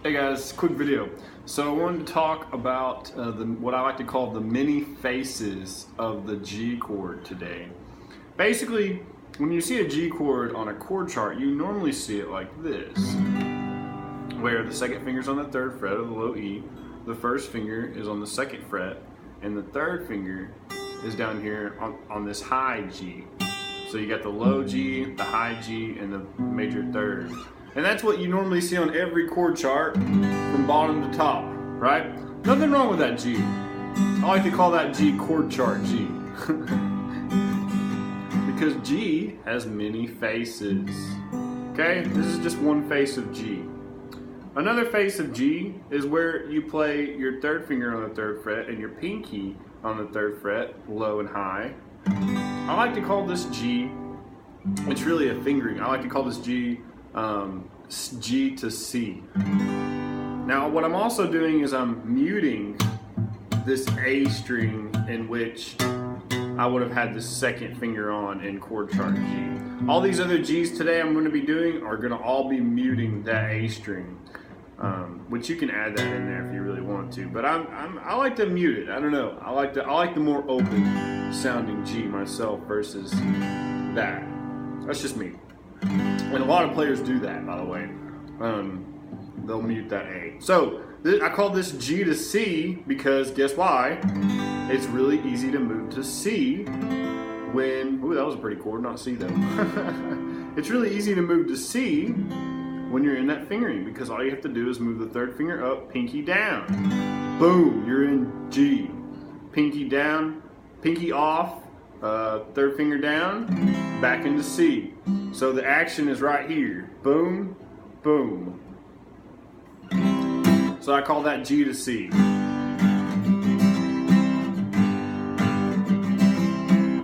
Hey guys, quick video. So I wanted to talk about what I like to call the many faces of the G chord today. Basically, when you see a G chord on a chord chart, you normally see it like this, where the second finger is on the third fret of the low E, the first finger is on the second fret, and the third finger is down here on this high G. So you got the low G, the high G, and the major third. And that's what you normally see on every chord chart from bottom to top, right? Nothing wrong with that G. I like to call that G chord chart G. Because G has many faces. Okay, this is just one face of G. Another face of G is where you play your third finger on the third fret and your pinky on the third fret, low and high. I like to call this G, it's really a fingering. I like to call this G G to C. Now what I'm also doing is I'm muting this A string in which I would have had the second finger on in chord chart G. All these other G's today I'm going to be doing are going to all be muting that A string, which you can add that in there if you really want to. But I like to mute it. I don't know. I like the more open sounding G myself versus that. That's just me. And a lot of players do that, by the way. They'll mute that A. So I call this G to C because guess why? It's really easy to move to C when, ooh, that was a pretty chord, not C though. It's really easy to move to C when you're in that fingering because all you have to do is move the third finger up, pinky down. Boom, you're in G. Pinky down, pinky off, third finger down, back into C. So the action is right here. Boom, boom. So I call that G to C.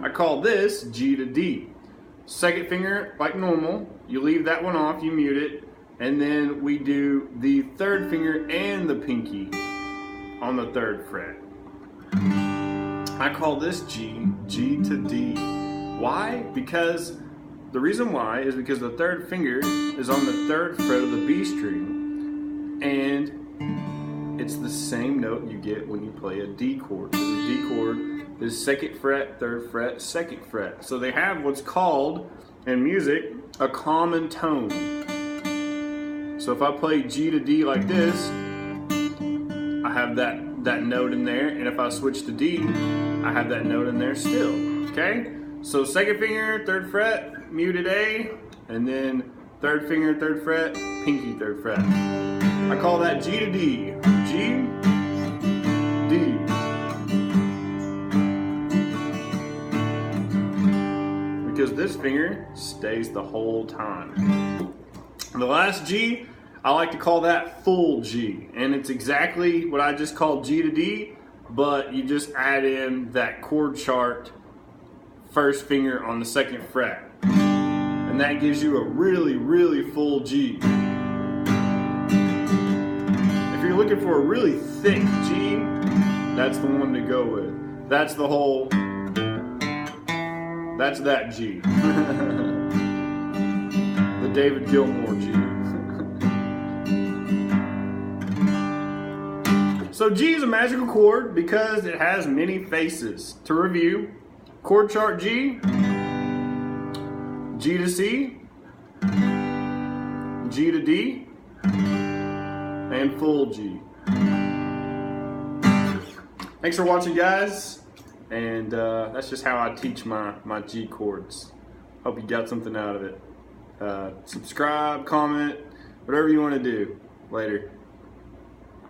I call this G to D. Second finger, like normal, you leave that one off, you mute it, and then we do the third finger and the pinky on the third fret. I call this G to D. Why? Because the reason why is because the third finger is on the third fret of the B string, and it's the same note you get when you play a D chord. So the D chord is second fret, third fret, second fret. So they have what's called, in music, a common tone. So if I play G to D like this, I have that note in there, and if I switch to D, I have that note in there still, okay? So second finger, third fret, muted A, and then third finger, third fret, pinky third fret. I call that G to D. G, D. Because this finger stays the whole time. The last G, I like to call that full G, and it's exactly what I just called G to D, but you just add in that chord chart first finger on the second fret, and that gives you a really full G. If you're looking for a really thick G, that's the one to go with. That's the whole, that's that G. The David Gilmour G. So G is a magical chord because it has many faces. To review, chord chart G, G to C, G to D, and full G. Thanks for watching, guys, and that's just how I teach my G chords. Hope you got something out of it. Subscribe, comment, whatever you want to do. Later.